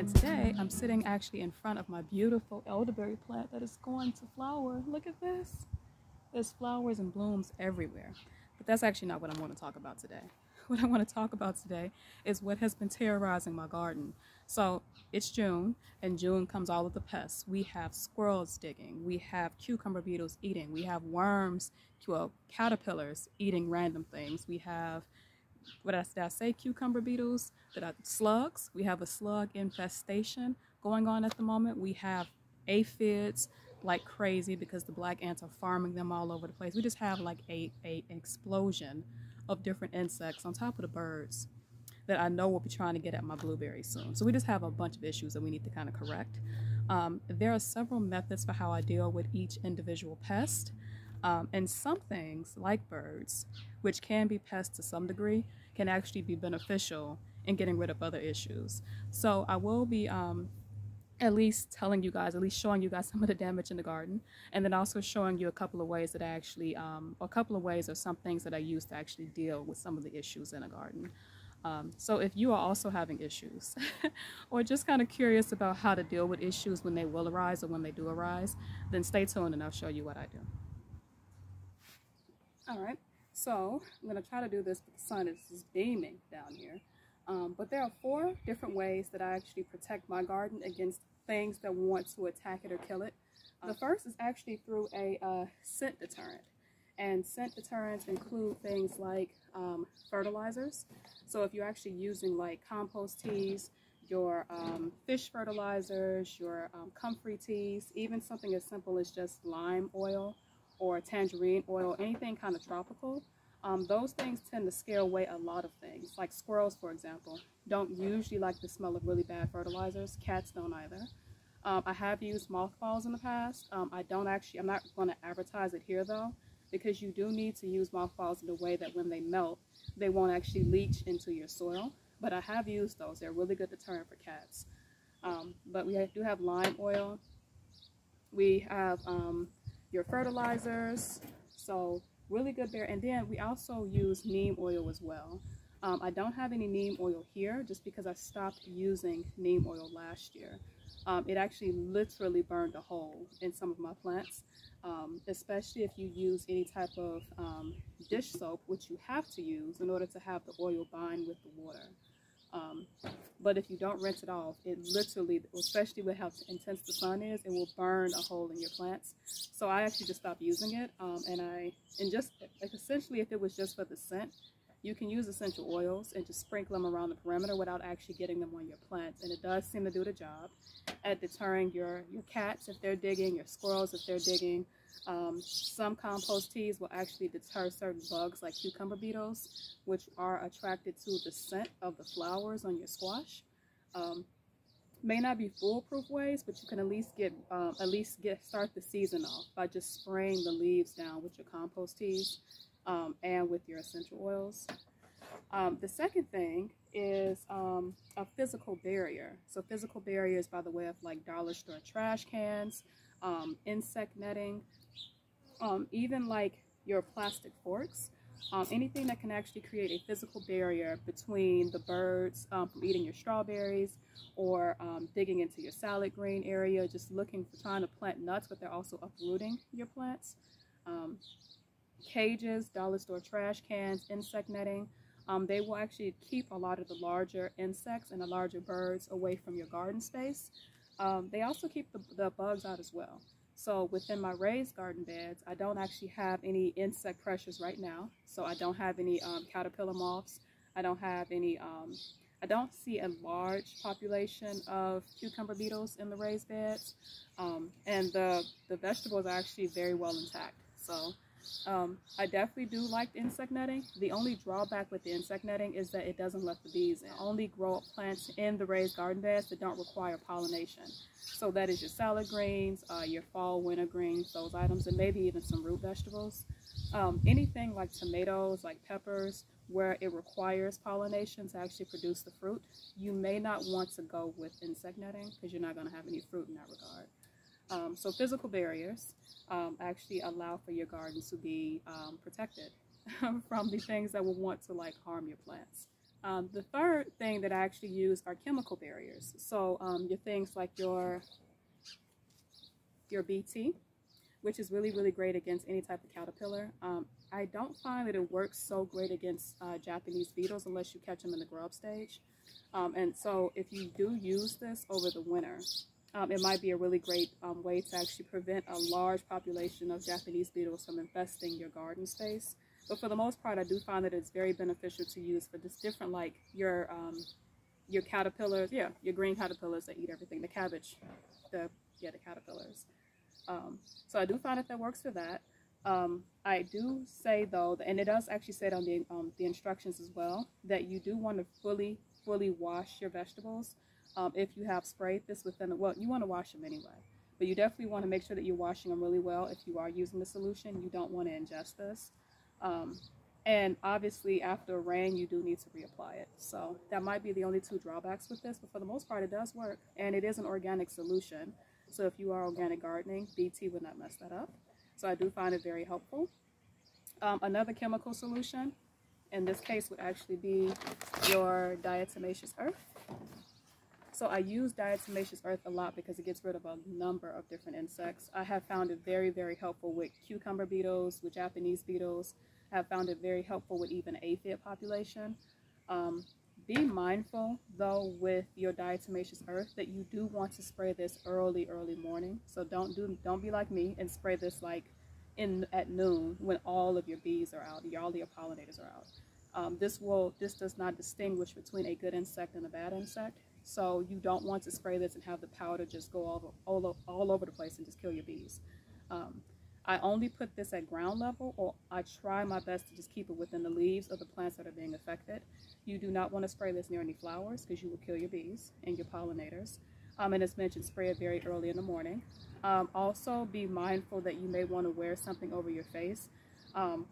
And today I'm sitting actually in front of my beautiful elderberry plant that is going to flower. Look at this. There's flowers and blooms everywhere. But that's actually not what I want to talk about today. What I want to talk about today is what has been terrorizing my garden. So it's June, and June comes all of the pests. We have squirrels digging, we have cucumber beetles eating, we have worms, caterpillars eating random things. We have, did I say cucumber beetles? Slugs. We have a slug infestation going on at the moment. We have aphids like crazy because the black ants are farming them all over the place. We just have like an explosion of different insects on top of the birds that I know will be trying to get at my blueberries soon. So we just have a bunch of issues that we need to kind of correct. There are several methods for how I deal with each individual pest. And some things, like birds, which can be pests to some degree, can actually be beneficial in getting rid of other issues. So I will be at least telling you guys, at least showing you guys some of the damage in the garden, and then also showing you a couple of ways that I actually, a couple of ways or some things that I use to actually deal with some of the issues in a garden. So if you are also having issues or just kind of curious about how to deal with issues when they will arise or when they do arise, then stay tuned and I'll show you what I do. All right, so I'm going to try to do this, but the sun is just beaming down here. But there are 4 different ways that I actually protect my garden against things that want to attack it or kill it. The first is actually through a scent deterrent. And scent deterrents include things like fertilizers. So if you're actually using like compost teas, your fish fertilizers, your comfrey teas, even something as simple as just lime oil or tangerine oil, anything kind of tropical, those things tend to scare away a lot of things. Like squirrels, for example, don't usually like the smell of really bad fertilizers. Cats don't either. I have used mothballs in the past. I'm not going to advertise it here though, because you do need to use mothballs in a way that when they melt, they won't actually leach into your soil. But I have used those. They're a really good deterrent for cats. But we do have lime oil. We have your fertilizers. So really good there. And then we also use neem oil as well. I don't have any neem oil here just because I stopped using neem oil last year. It actually literally burned a hole in some of my plants, especially if you use any type of dish soap, which you have to use in order to have the oil bind with the water. But if you don't rinse it off, it literally, especially with how intense the sun is, it will burn a hole in your plants. So I actually just stopped using it. And just like essentially, if it was just for the scent, you can use essential oils and just sprinkle them around the perimeter without actually getting them on your plants. And it does seem to do the job at deterring your cats if they're digging, your squirrels if they're digging. Some compost teas will actually deter certain bugs like cucumber beetles, which are attracted to the scent of the flowers on your squash. May not be foolproof ways, but you can at least start the season off by just spraying the leaves down with your compost teas and with your essential oils. The second thing is a physical barrier. So physical barriers by the way of like dollar store trash cans, insect netting, even like your plastic forks, anything that can actually create a physical barrier between the birds from eating your strawberries or digging into your salad green area, just trying to plant nuts, but they're also uprooting your plants. Cages, dollar store trash cans, insect netting, they will actually keep a lot of the larger insects and the larger birds away from your garden space. They also keep the bugs out as well. So within my raised garden beds, I don't actually have any insect pressures right now. So I don't have any caterpillar moths. I don't have any, I don't see a large population of cucumber beetles in the raised beds. And the vegetables are actually very well intact. So I definitely do like insect netting. The only drawback with the insect netting is that it doesn't let the bees in. I only grow up plants in the raised garden beds that don't require pollination. So that is your salad greens, your fall winter greens, those items, and maybe even some root vegetables. Anything like tomatoes, like peppers, where it requires pollination to actually produce the fruit, you may not want to go with insect netting because you're not going to have any fruit in that regard. So physical barriers actually allow for your garden to be protected from the things that will want to like harm your plants. The third thing that I actually use are chemical barriers. So your things like your BT, which is really, really great against any type of caterpillar. I don't find that it works so great against Japanese beetles unless you catch them in the grub stage. And so if you do use this over the winter, it might be a really great way to actually prevent a large population of Japanese beetles from infesting your garden space. But for the most part, I do find that it's very beneficial to use for just different, like your caterpillars, your green caterpillars that eat everything, the cabbage, the caterpillars. So I do find that works for that. I do say though, and it does actually say it on the instructions as well, that you do want to fully wash your vegetables. If you have sprayed this within, well, you want to wash them anyway, but you definitely want to make sure that you're washing them really well. If you are using the solution, you don't want to ingest this. And obviously after rain, you do need to reapply it. So that might be the only two drawbacks with this, but for the most part, it does work. And it is an organic solution. So if you are organic gardening, BT would not mess that up. So I do find it very helpful. Another chemical solution, in this case, would actually be your diatomaceous earth. So I use diatomaceous earth a lot because it gets rid of a number of different insects. I have found it very, very helpful with cucumber beetles, with Japanese beetles. I have found it very helpful with even aphid population. Be mindful though with your diatomaceous earth that you do want to spray this early morning. So don't be like me and spray this like at noon when all of your bees are out, all your pollinators are out. This does not distinguish between a good insect and a bad insect. So you don't want to spray this and have the powder just go all over the place and just kill your bees. I only put this at ground level, or I try my best to just keep it within the leaves of the plants that are being affected. You do not want to spray this near any flowers because you will kill your bees and your pollinators. And as mentioned, spray it very early in the morning. Also be mindful that you may want to wear something over your face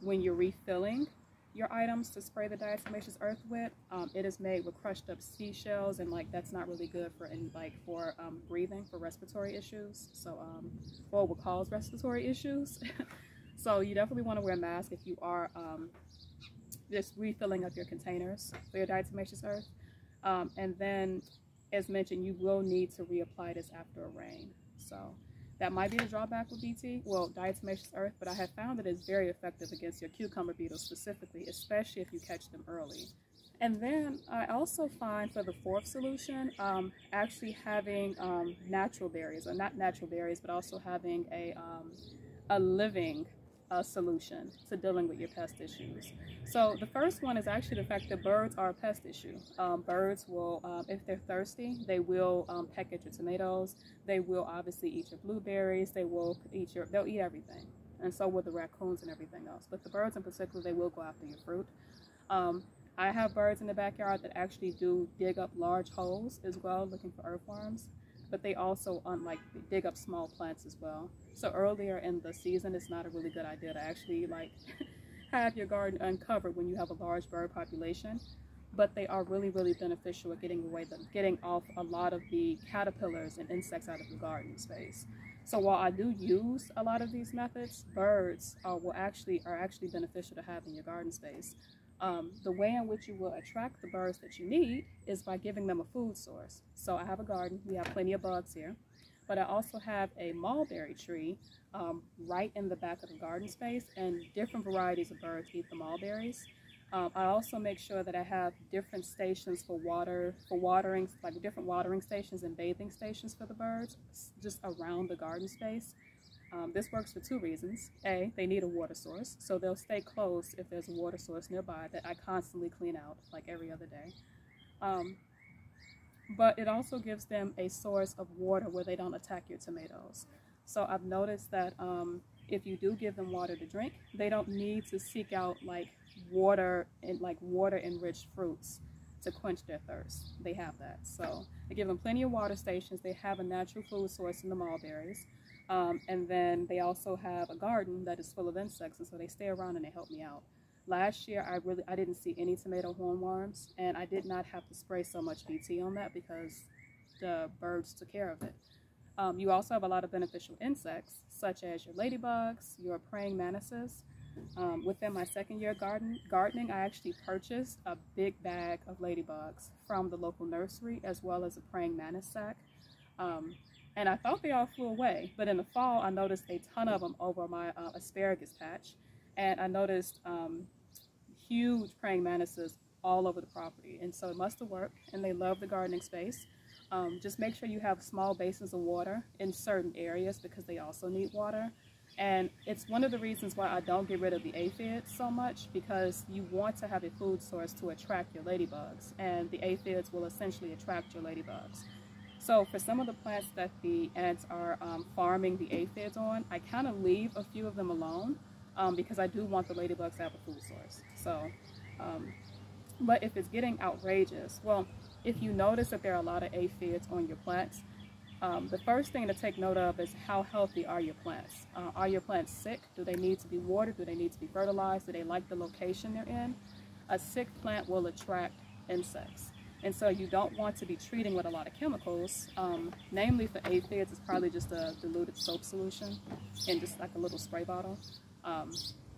when you're refilling your items to spray the diatomaceous earth with. It is made with crushed up seashells, and like that's not really good for breathing, for respiratory issues. So or will cause respiratory issues. So you definitely want to wear a mask if you are just refilling up your containers for your diatomaceous earth. And then, as mentioned, you will need to reapply this after a rain. So that might be the drawback with BT, well, diatomaceous earth, but I have found that it's very effective against your cucumber beetles specifically, especially if you catch them early. And then I also find for the fourth solution, actually having natural berries, or not natural berries, but also having a living solution to dealing with your pest issues. So the first one is actually the fact that birds are a pest issue. Birds will, if they're thirsty, they will peck at your tomatoes. They will obviously eat your blueberries. They'll eat everything. And so will the raccoons and everything else. But the birds in particular, they will go after your fruit. I have birds in the backyard that actually do dig up large holes as well, looking for earthworms. But they also dig up small plants as well. So earlier in the season, it's not a really good idea to actually have your garden uncovered when you have a large bird population. But they are really, really beneficial at getting off a lot of the caterpillars and insects out of the garden space. So while I do use a lot of these methods, birds are actually beneficial to have in your garden space. The way in which you will attract the birds that you need is by giving them a food source. So I have a garden, we have plenty of bugs here, but I also have a mulberry tree right in the back of the garden space, and different varieties of birds eat the mulberries. I also make sure that I have different stations for watering, like different watering stations and bathing stations for the birds just around the garden space. This works for two reasons. A, they need a water source, so they'll stay close if there's a water source nearby that I constantly clean out like every other day. But it also gives them a source of water where they don't attack your tomatoes. So I've noticed that if you do give them water to drink, they don't need to seek out water-enriched fruits to quench their thirst. They have that. So I give them plenty of water stations. They have a natural food source in the mulberries. And then they also have a garden that is full of insects, and so they stay around and they help me out. Last year, I didn't see any tomato hornworms, and I did not have to spray so much BT on that because the birds took care of it. You also have a lot of beneficial insects, such as your ladybugs, your praying mantises. Within my second year gardening, I actually purchased a big bag of ladybugs from the local nursery, as well as a praying mantis sack. And I thought they all flew away, but in the fall I noticed a ton of them over my asparagus patch, and I noticed huge praying mantises all over the property, and so it must have worked, and they love the gardening space. Just make sure you have small basins of water in certain areas because they also need water. And it's one of the reasons why I don't get rid of the aphids so much, because you want to have a food source to attract your ladybugs, and the aphids will essentially attract your ladybugs. So for some of the plants that the ants are farming the aphids on, I kind of leave a few of them alone because I do want the ladybugs to have a food source. So, but if it's getting outrageous, well, if you notice that there are a lot of aphids on your plants, the first thing to take note of is how healthy are your plants. Are your plants sick? Do they need to be watered? Do they need to be fertilized? Do they like the location they're in? A sick plant will attract insects. And so you don't want to be treating with a lot of chemicals. Namely for aphids, it's probably just a diluted soap solution in just like a little spray bottle.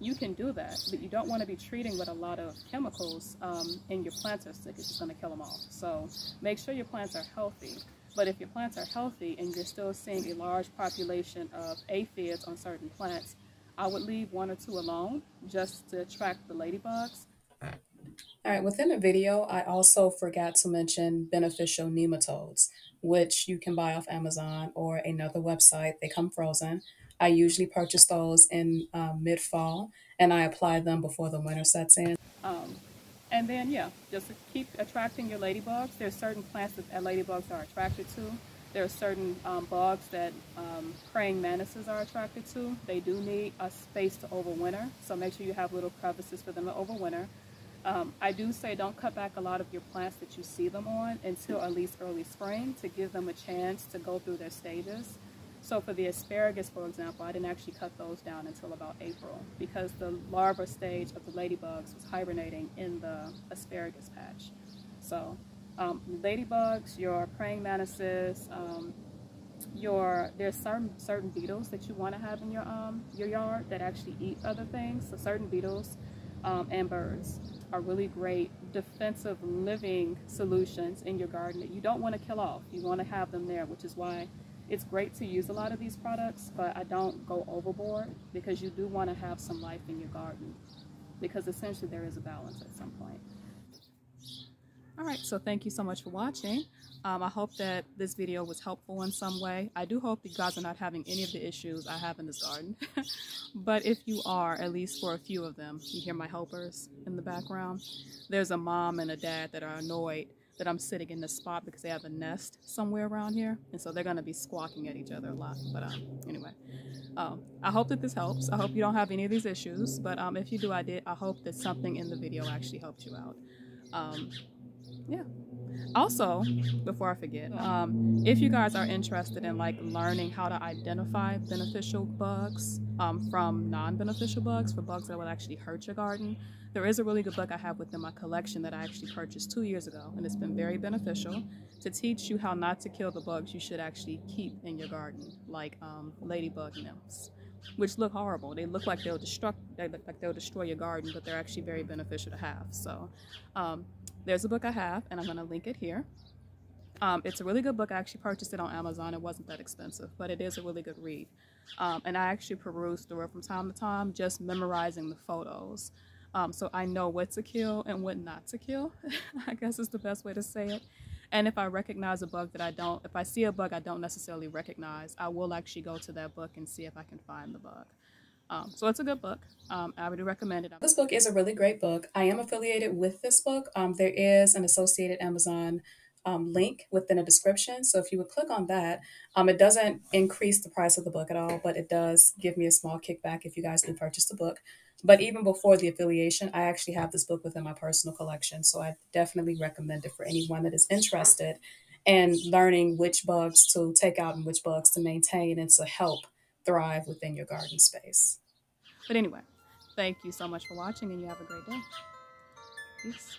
You can do that, but you don't want to be treating with a lot of chemicals and your plants are sick. It's just going to kill them all. So make sure your plants are healthy. But if your plants are healthy and you're still seeing a large population of aphids on certain plants, I would leave 1 or 2 alone just to attract the ladybugs. All right, within the video, I also forgot to mention beneficial nematodes, which you can buy off Amazon or another website. They come frozen. I usually purchase those in mid-fall, and I apply them before the winter sets in. And then, yeah, just to keep attracting your ladybugs. There's certain plants that ladybugs are attracted to. There are certain bugs that praying mantises are attracted to. They do need a space to overwinter, so make sure you have little crevices for them to overwinter. I do say don't cut back a lot of your plants that you see them on until at least early spring to give them a chance to go through their stages. So for the asparagus, for example, I didn't actually cut those down until about April because the larva stage of the ladybugs was hibernating in the asparagus patch. So ladybugs, your praying mantises, there's certain beetles that you want to have in your yard that actually eat other things. So certain beetles and birds are really great defensive living solutions in your garden that you don't want to kill off. You want to have them there, which is why it's great to use a lot of these products, but I don't go overboard because you do want to have some life in your garden because essentially there is a balance at some point. All right, so thank you so much for watching. I hope that this video was helpful in some way. I do hope you guys are not having any of the issues I have in this garden. But if you are, at least for a few of them, you hear my helpers in the background. There's a mom and a dad that are annoyed that I'm sitting in this spot because they have a nest somewhere around here. And so they're gonna be squawking at each other a lot. But anyway, I hope that this helps. I hope you don't have any of these issues. But if you do, I hope that something in the video actually helped you out. Yeah. Also, before I forget, if you guys are interested in like learning how to identify beneficial bugs from non-beneficial bugs, for bugs that will actually hurt your garden, there is a really good book I have within my collection that I actually purchased 2 years ago, and it's been very beneficial to teach you how not to kill the bugs you should actually keep in your garden, like ladybug nymphs, which look horrible. They look like they'll destroy your garden, but they're actually very beneficial to have. So there's a book I have, and I'm going to link it here. It's a really good book. I actually purchased it on Amazon. It wasn't that expensive, but it is a really good read. And I actually peruse through it from time to time, just memorizing the photos. So I know what to kill and what not to kill, I guess is the best way to say it. And if I recognize a bug that if I see a bug I don't necessarily recognize, I will actually go to that book and see if I can find the bug. So it's a good book. I would recommend it. This book is a really great book. I am affiliated with this book. There is an associated Amazon link within the description. So if you would click on that, it doesn't increase the price of the book at all, but it does give me a small kickback if you guys do purchase the book. But even before the affiliation, I actually have this book within my personal collection. So I definitely recommend it for anyone that is interested in learning which bugs to take out and which bugs to maintain and to help thrive within your garden space. But anyway, thank you so much for watching, and you have a great day. Peace.